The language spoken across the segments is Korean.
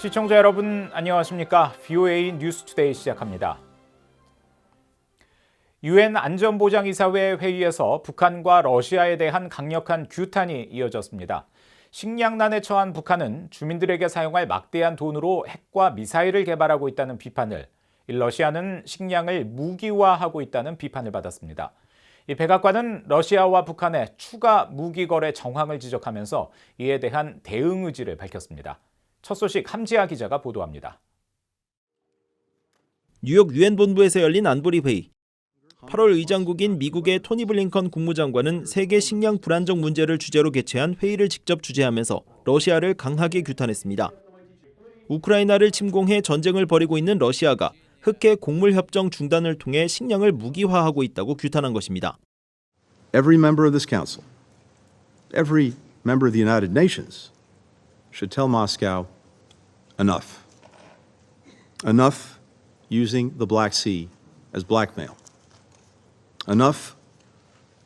시청자 여러분 안녕하십니까? VOA 뉴스투데이 시작합니다. 유엔 안전보장이사회 회의에서 북한과 러시아에 대한 강력한 규탄이 이어졌습니다. 식량난에 처한 북한은 주민들에게 사용할 막대한 돈으로 핵과 미사일을 개발하고 있다는 비판을, 러시아는 식량을 무기화하고 있다는 비판을 받았습니다. 이 백악관은 러시아와 북한의 추가 무기 거래 정황을 지적하면서 이에 대한 대응 의지를 밝혔습니다. 첫 소식 함지아 기자가 보도합니다. 뉴욕 유엔 본부에서 열린 안보리 회의. 8월 의장국인 미국의 토니 블링컨 국무장관은 세계 식량 불안정 문제를 주제로 개최한 회의를 직접 주재하면서 러시아를 강하게 규탄했습니다. 우크라이나를 침공해 전쟁을 벌이고 있는 러시아가 흑해 곡물 협정 중단을 통해 식량을 무기화하고 있다고 규탄한 것입니다. Every member of this council, every member of the United Nations should tell Moscow enough. Enough using the Black Sea as blackmail. Enough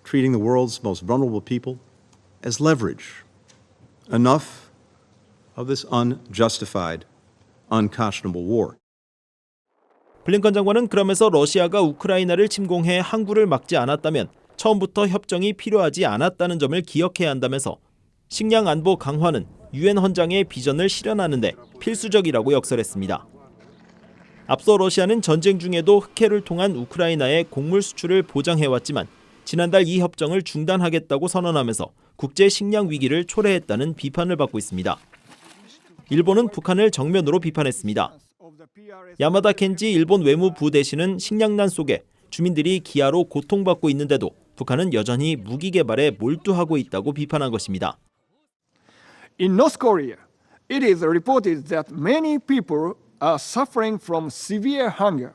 treating the world's most vulnerable people as leverage. Enough of this unjustified, unconscionable war. 블링컨 장관은 그러면서 러시아가 우크라이나를 침공해 항구를 막지 않았다면 처음부터 협정이 필요하지 않았다는 점을 기억해야 한다면서 식량 안보 강화는 유엔 헌장의 비전을 실현하는 데 필수적이라고 역설했습니다. 앞서 러시아는 전쟁 중에도 흑해를 통한 우크라이나의 곡물 수출을 보장해왔지만 지난달 이 협정을 중단하겠다고 선언하면서 국제 식량 위기를 초래했다는 비판을 받고 있습니다. 일본은 북한을 정면으로 비판했습니다. 야마다 켄지 일본 외무부 대신은 식량난 속에 주민들이 기아로 고통받고 있는데도 북한은 여전히 무기 개발에 몰두하고 있다고 비판한 것입니다. In North Korea, it is reported that many people are suffering from severe hunger.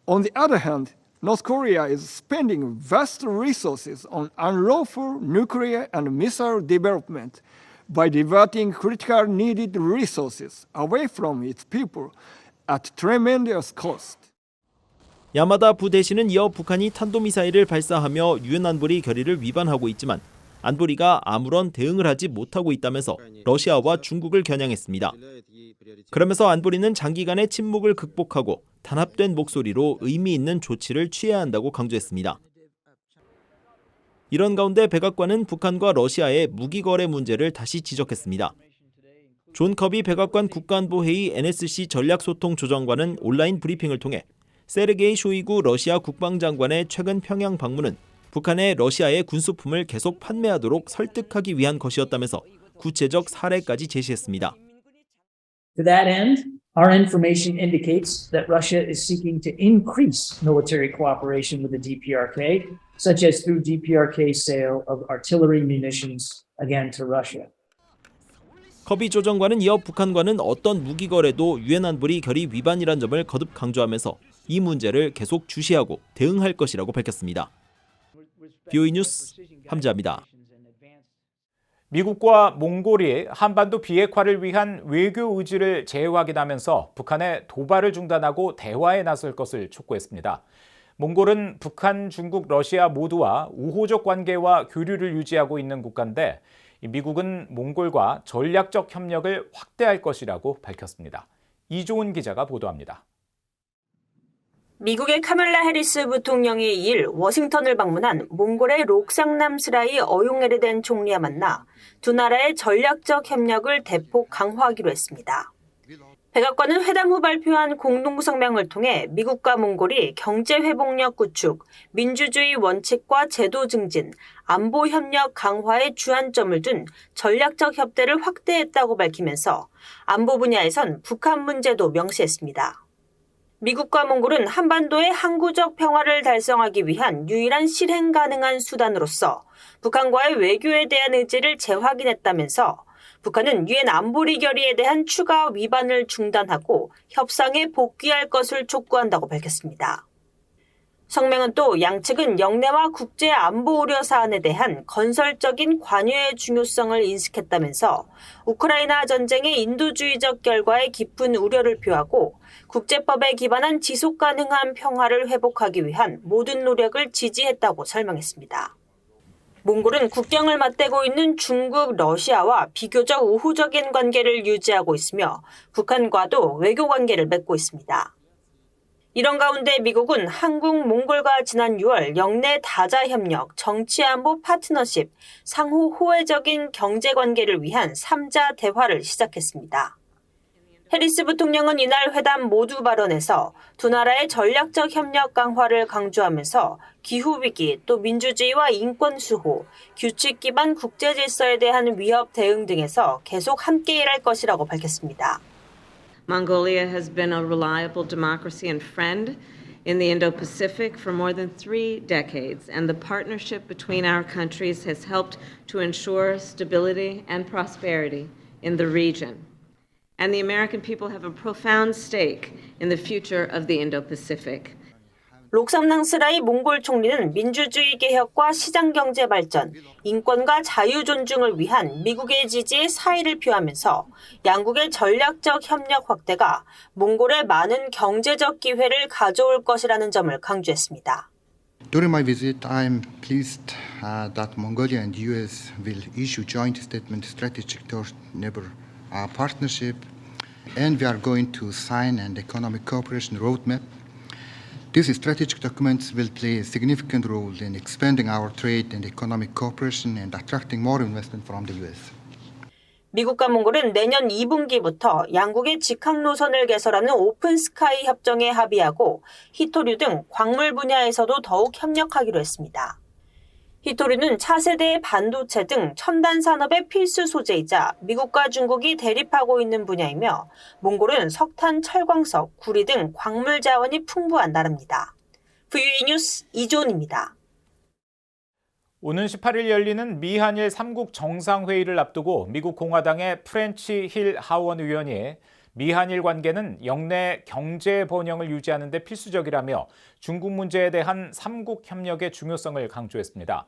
On the other hand, North Korea is spending vast resources on unlawful nuclear and missile development by diverting critical needed resources away from its people at tremendous cost. 야마다 부 대신은 이어 북한이 탄도미사일을 발사하며 유엔 안보리 결의를 위반하고 있지만 안보리가 아무런 대응을 하지 못하고 있다면서 러시아와 중국을 겨냥했습니다. 그러면서 안보리는 장기간의 침묵을 극복하고 단합된 목소리로 의미 있는 조치를 취해야 한다고 강조했습니다. 이런 가운데 백악관은 북한과 러시아의 무기 거래 문제를 다시 지적했습니다. 존 커비 백악관 국가안보회의 NSC 전략소통조정관은 온라인 브리핑을 통해 세르게이 쇼이구 러시아 국방장관의 최근 평양 방문은 북한의 러시아의 군수품을 계속 판매하도록 설득하기 위한 것이었다면서 구체적 사례까지 제시했습니다. To that end, our information indicates that Russia is seeking to increase military cooperation with the DPRK, such as through DPRK sale of artillery munitions again to Russia. 커비 조정관은 이어 북한과는 어떤 무기 거래도 유엔 안보리 결의 위반이란 점을 거듭 강조하면서 이 문제를 계속 주시하고 대응할 것이라고 밝혔습니다. VOA 뉴스 함지아입니다. 미국과 몽골이 한반도 비핵화를 위한 외교 의지를 재확인하면서 북한의 도발을 중단하고 대화에 나설 것을 촉구했습니다. 몽골은 북한, 중국, 러시아 모두와 우호적 관계와 교류를 유지하고 있는 국가인데 미국은 몽골과 전략적 협력을 확대할 것이라고 밝혔습니다. 이종훈 기자가 보도합니다. 미국의 카말라 해리스 부통령이 2일 워싱턴을 방문한 몽골의 록상남스라이 어용에르덴 총리와 만나 두 나라의 전략적 협력을 대폭 강화하기로 했습니다. 백악관은 회담 후 발표한 공동성명을 통해 미국과 몽골이 경제회복력 구축, 민주주의 원칙과 제도 증진, 안보 협력 강화에 주안점을 둔 전략적 협대를 확대했다고 밝히면서 안보 분야에선 북한 문제도 명시했습니다. 미국과 몽골은 한반도의 항구적 평화를 달성하기 위한 유일한 실행 가능한 수단으로서 북한과의 외교에 대한 의지를 재확인했다면서 북한은 유엔 안보리 결의에 대한 추가 위반을 중단하고 협상에 복귀할 것을 촉구한다고 밝혔습니다. 성명은 또 양측은 영내와 국제 안보 우려 사안에 대한 건설적인 관여의 중요성을 인식했다면서 우크라이나 전쟁의 인도주의적 결과에 깊은 우려를 표하고 국제법에 기반한 지속 가능한 평화를 회복하기 위한 모든 노력을 지지했다고 설명했습니다. 몽골은 국경을 맞대고 있는 중국, 러시아와 비교적 우호적인 관계를 유지하고 있으며 북한과도 외교 관계를 맺고 있습니다. 이런 가운데 미국은 한국, 몽골과 지난 6월 영내 다자협력, 정치안보 파트너십, 상호 호혜적인 경제관계를 위한 3자 대화를 시작했습니다. 해리스 부통령은 이날 회담 모두 발언에서 두 나라의 전략적 협력 강화를 강조하면서 기후위기, 또 민주주의와 인권 수호, 규칙 기반 국제 질서에 대한 위협 대응 등에서 계속 함께 일할 것이라고 밝혔습니다. Mongolia has been a reliable democracy and friend in the Indo-Pacific for more than 3 decades, and the partnership between our countries has helped to ensure stability and prosperity in the region. And the American people have a profound stake in the future of the Indo-Pacific. 록삼낭스라이 몽골 총리는 민주주의 개혁과 시장 경제 발전, 인권과 자유 존중을 위한 미국의 지지에 사의를 표하면서 양국의 전략적 협력 확대가 몽골에 많은 경제적 기회를 가져올 것이라는 점을 강조했습니다. During my visit, I am pleased that Mongolia and U.S. will issue joint statement strategic neighbor partnership, and we are going to sign an economic cooperation roadmap. These strategic documents will play a significant role in expanding our trade and economic cooperation and attracting more investment from the U.S. 미국과 몽골은 내년 2분기부터 양국의 직항 노선을 개설하는 오픈 스카이 협정에 합의하고 히토류 등 광물 분야에서도 더욱 협력하기로 했습니다. 히토류는 차세대의 반도체 등 첨단 산업의 필수 소재이자 미국과 중국이 대립하고 있는 분야이며 몽골은 석탄, 철광석, 구리 등 광물 자원이 풍부한 나라입니다. VOA 뉴스 이조은입니다. 오는 18일 열리는 미한일 3국 정상회의를 앞두고 미국 공화당의 프렌치 힐 하원 의원이 미한일 관계는 영내 경제 번영을 유지하는 데 필수적이라며 중국 문제에 대한 3국 협력의 중요성을 강조했습니다.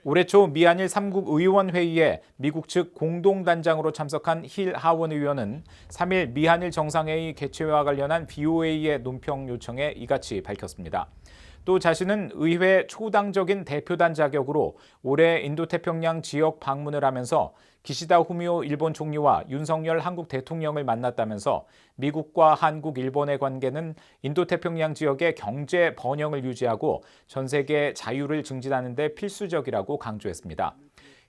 올해 초 미한일 3국 의원회의에 미국 측 공동단장으로 참석한 힐 하원 의원은 3일 미한일 정상회의 개최와 관련한 BOA의 논평 요청에 이같이 밝혔습니다. 또 자신은 의회 초당적인 대표단 자격으로 올해 인도태평양 지역 방문을 하면서 기시다 후미오 일본 총리와 윤석열 한국 대통령을 만났다면서 미국과 한국, 일본의 관계는 인도태평양 지역의 경제 번영을 유지하고 전 세계 자유를 증진하는 데 필수적이라고 강조했습니다.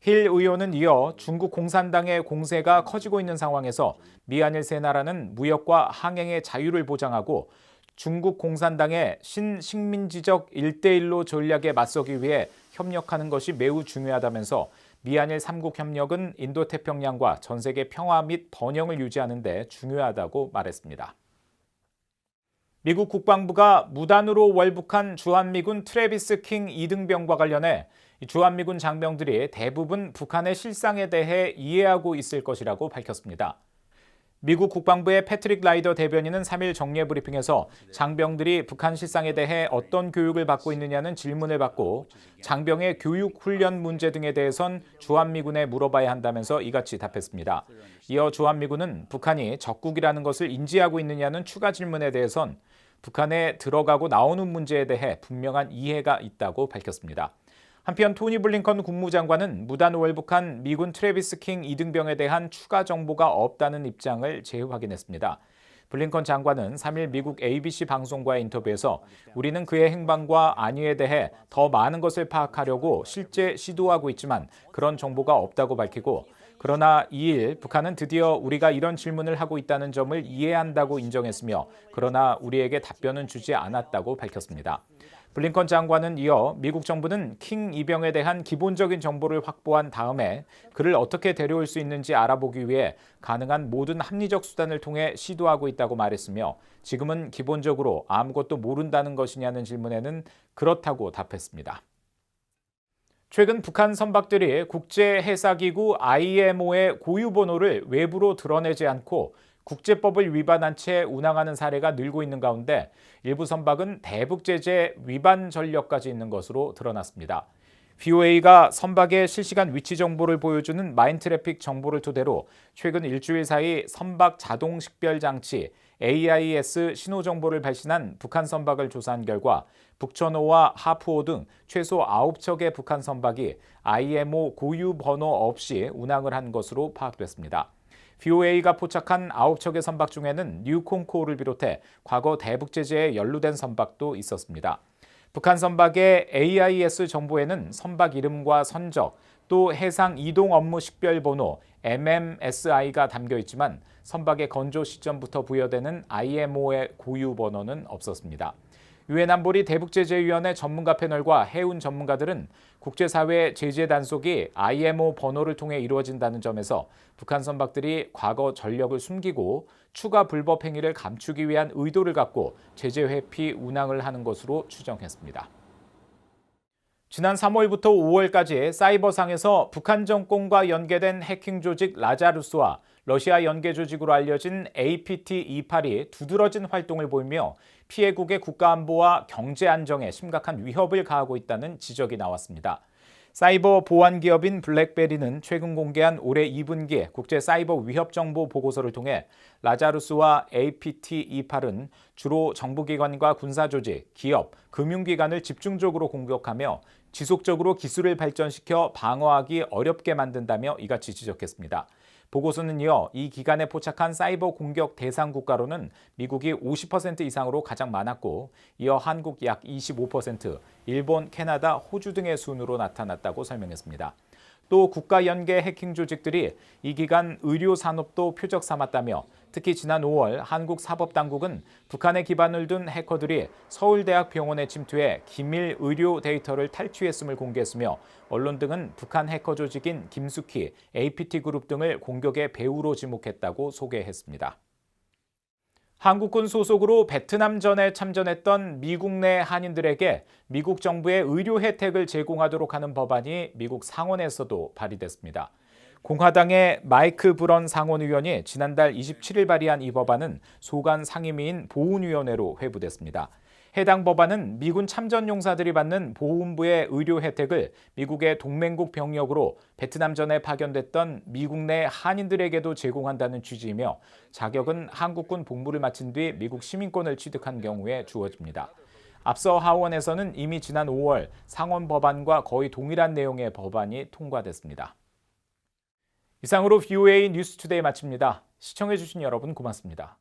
힐 의원은 이어 중국 공산당의 공세가 커지고 있는 상황에서 미한일 세 나라는 무역과 항행의 자유를 보장하고 중국 공산당의 신식민지적 1대1로 전략에 맞서기 위해 협력하는 것이 매우 중요하다면서 미한일 3국 협력은 인도태평양과 전 세계 평화 및 번영을 유지하는 데 중요하다고 말했습니다. 미국 국방부가 무단으로 월북한 주한미군 트래비스 킹 2등병과 관련해 주한미군 장병들이 대부분 북한의 실상에 대해 이해하고 있을 것이라고 밝혔습니다. 미국 국방부의 패트릭 라이더 대변인은 3일 정례 브리핑에서 장병들이 북한 실상에 대해 어떤 교육을 받고 있느냐는 질문을 받고 장병의 교육 훈련 문제 등에 대해선 주한미군에 물어봐야 한다면서 이같이 답했습니다. 이어 주한미군은 북한이 적국이라는 것을 인지하고 있느냐는 추가 질문에 대해선 북한에 들어가고 나오는 문제에 대해 분명한 이해가 있다고 밝혔습니다. 한편 토니 블링컨 국무장관은 무단 월북한 미군 트래비스 킹 2등병에 대한 추가 정보가 없다는 입장을 재확인했습니다. 블링컨 장관은 3일 미국 ABC 방송과의 인터뷰에서 우리는 그의 행방과 안위에 대해 더 많은 것을 파악하려고 실제 시도하고 있지만 그런 정보가 없다고 밝히고 그러나 2일 북한은 드디어 우리가 이런 질문을 하고 있다는 점을 이해한다고 인정했으며 그러나 우리에게 답변은 주지 않았다고 밝혔습니다. 블링컨 장관은 이어 미국 정부는 킹 2병에 대한 기본적인 정보를 확보한 다음에 그를 어떻게 데려올 수 있는지 알아보기 위해 가능한 모든 합리적 수단을 통해 시도하고 있다고 말했으며 지금은 기본적으로 아무것도 모른다는 것이냐는 질문에는 그렇다고 답했습니다. 최근 북한 선박들이 국제해사기구 IMO의 고유번호를 외부로 드러내지 않고 국제법을 위반한 채 운항하는 사례가 늘고 있는 가운데 일부 선박은 대북 제재 위반 전력까지 있는 것으로 드러났습니다. BOA가 선박의 실시간 위치 정보를 보여주는 마인트래픽 정보를 토대로 최근 일주일 사이 선박 자동 식별 장치 AIS 신호 정보를 발신한 북한 선박을 조사한 결과 북천호와 하프호 등 최소 9척의 북한 선박이 IMO 고유 번호 없이 운항을 한 것으로 파악됐습니다. VOA가 포착한 9척의 선박 중에는 뉴콩코를 비롯해 과거 대북 제재에 연루된 선박도 있었습니다. 북한 선박의 AIS 정보에는 선박 이름과 선적, 또 해상 이동 업무 식별 번호 MMSI가 담겨 있지만 선박의 건조 시점부터 부여되는 IMO의 고유 번호는 없었습니다. 유엔 안보리 대북제재위원회 전문가 패널과 해운 전문가들은 국제사회의 제재 단속이 IMO 번호를 통해 이루어진다는 점에서 북한 선박들이 과거 전력을 숨기고 추가 불법 행위를 감추기 위한 의도를 갖고 제재 회피 운항을 하는 것으로 추정했습니다. 지난 3월부터 5월까지 사이버상에서 북한 정권과 연계된 해킹 조직 라자루스와 러시아 연계 조직으로 알려진 APT28이 두드러진 활동을 보이며 피해국의 국가안보와 경제 안정에 심각한 위협을 가하고 있다는 지적이 나왔습니다. 사이버 보안 기업인 블랙베리는 최근 공개한 올해 2분기 국제 사이버 위협 정보 보고서를 통해 라자루스와 APT28은 주로 정부기관과 군사조직, 기업, 금융기관을 집중적으로 공격하며 지속적으로 기술을 발전시켜 방어하기 어렵게 만든다며 이같이 지적했습니다. 보고서는 이어 이 기간에 포착한 사이버 공격 대상 국가로는 미국이 50% 이상으로 가장 많았고 이어 한국 약 25%, 일본, 캐나다, 호주 등의 순으로 나타났다고 설명했습니다. 또 국가 연계 해킹 조직들이 이 기간 의료 산업도 표적 삼았다며 특히 지난 5월 한국 사법당국은 북한에 기반을 둔 해커들이 서울대학 병원에 침투해 기밀 의료 데이터를 탈취했음을 공개했으며 언론 등은 북한 해커 조직인 김숙희, APT그룹 등을 공격의 배후로 지목했다고 소개했습니다. 한국군 소속으로 베트남전에 참전했던 미국 내 한인들에게 미국 정부의 의료 혜택을 제공하도록 하는 법안이 미국 상원에서도 발의됐습니다. 공화당의 마이크 브런 상원의원이 지난달 27일 발의한 이 법안은 소관 상임위인 보훈위원회로 회부됐습니다. 해당 법안은 미군 참전 용사들이 받는 보훈부의 의료 혜택을 미국의 동맹국 병력으로 베트남전에 파견됐던 미국 내 한인들에게도 제공한다는 취지이며 자격은 한국군 복무를 마친 뒤 미국 시민권을 취득한 경우에 주어집니다. 앞서 하원에서는 이미 지난 5월 상원 법안과 거의 동일한 내용의 법안이 통과됐습니다. 이상으로 VOA 뉴스투데이 마칩니다. 시청해주신 여러분 고맙습니다.